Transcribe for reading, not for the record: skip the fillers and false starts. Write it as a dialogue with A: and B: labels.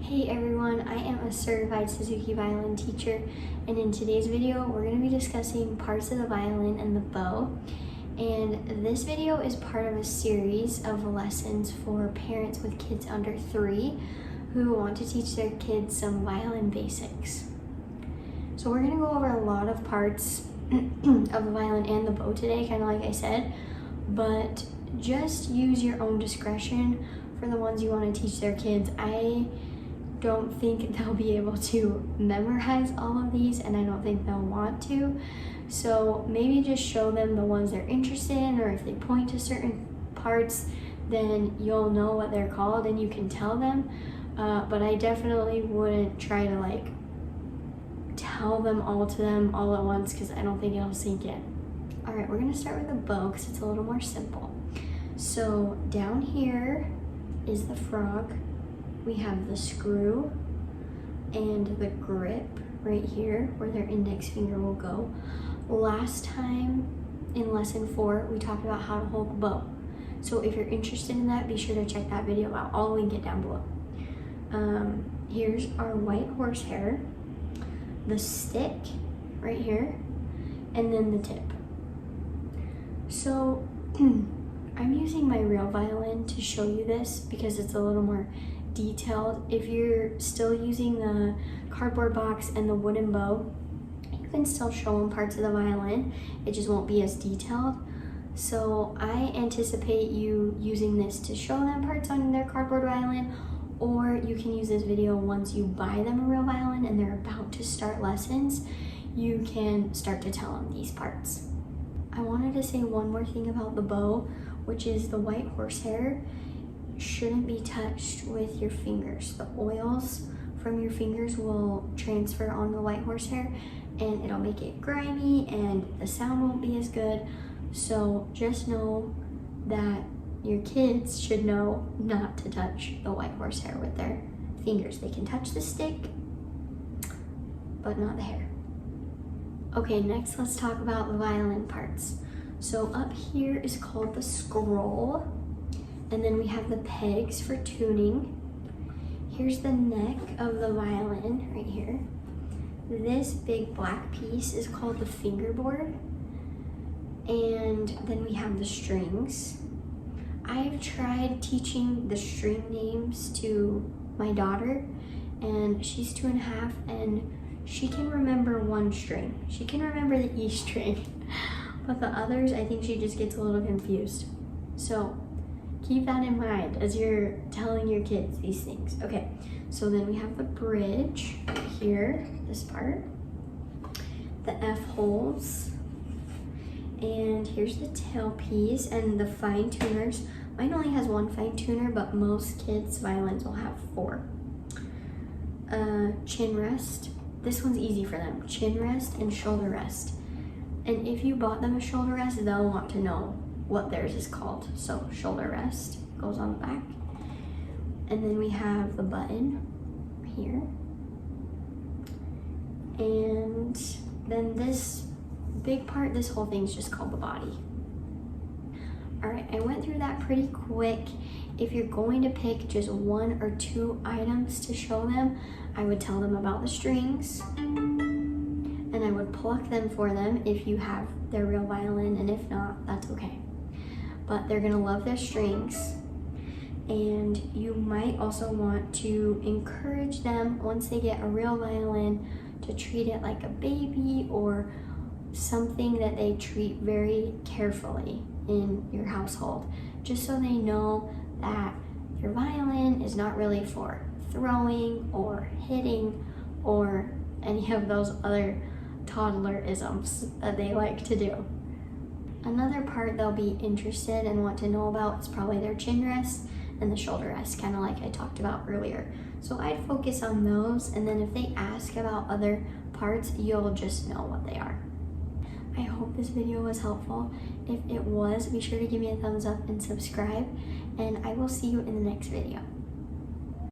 A: Hey everyone, I am a certified Suzuki violin teacher, and in today's video we're going to be discussing parts of the violin and the bow. And this video is part of a series of lessons for parents with kids under 3 who want to teach their kids some violin basics. So we're going to go over a lot of parts of the violin and the bow today, kind of like I said, but just use your own discretion for the ones you want to teach their kids. I don't think they'll be able to memorize all of these, and I don't think they'll want to. So maybe just show them the ones they're interested in, or if they point to certain parts, then you'll know what they're called and you can tell them. But I definitely wouldn't try to tell them all to them all at once, because I don't think it'll sink in. All right, we're gonna start with the bow because it's a little more simple. So down here is the frog. We have the screw and the grip right here where their index finger will go. Last time in lesson 4, we talked about how to hold the bow. So if you're interested in that, be sure to check that video out. I'll link it down below. Here's our white horsehair, the stick right here, and then the tip. So I'm using my real violin to show you this because it's a little more detailed. If you're still using the cardboard box and the wooden bow, you can still show them parts of the violin. It just won't be as detailed. So I anticipate you using this to show them parts on their cardboard violin, or you can use this video once you buy them a real violin and they're about to start lessons. You can start to tell them these parts. I wanted to say one more thing about the bow, which is the white horsehair shouldn't be touched with your fingers. The oils from your fingers will transfer on the white horsehair and it'll make it grimy and the sound won't be as good. So just know that your kids should know not to touch the white horsehair with their fingers. They can touch the stick, but not the hair. Okay, next let's talk about the violin parts. So up here is called the scroll, and then we have the pegs for tuning. Here's the neck of the violin right here. This big black piece is called the fingerboard, and then we have the strings. I've tried teaching the string names to my daughter, and she's 2.5, and she can remember one string. She can remember the E string, but the others, I think she just gets a little confused. So keep that in mind as you're telling your kids these things. Okay, so then we have the bridge right here, this part, the F holes, and here's the tailpiece and the fine tuners. Mine only has 1 fine tuner, but most kids' violins will have 4. Chin rest. This one's easy for them. Chin rest and shoulder rest. And if you bought them a shoulder rest, they'll want to know what theirs is called. So shoulder rest goes on the back. And then we have the button here. And then this big part, this whole thing's just called the body. All right, I went through that pretty quick. If you're going to pick just 1 or 2 items to show them, I would tell them about the strings, and I would pluck them for them if you have their real violin, and if not, that's okay. But they're gonna love their strings, and you might also want to encourage them once they get a real violin to treat it like a baby or something that they treat very carefully in your household, just so they know that your violin is not really for throwing or hitting or any of those other toddler-isms that they like to do. Another part they'll be interested and want to know about is probably their chin rest and the shoulder rest, kind of like I talked about earlier. So I'd focus on those, and then if they ask about other parts, you'll just know what they are. I hope this video was helpful. If it was, be sure to give me a thumbs up and subscribe, and I will see you in the next video.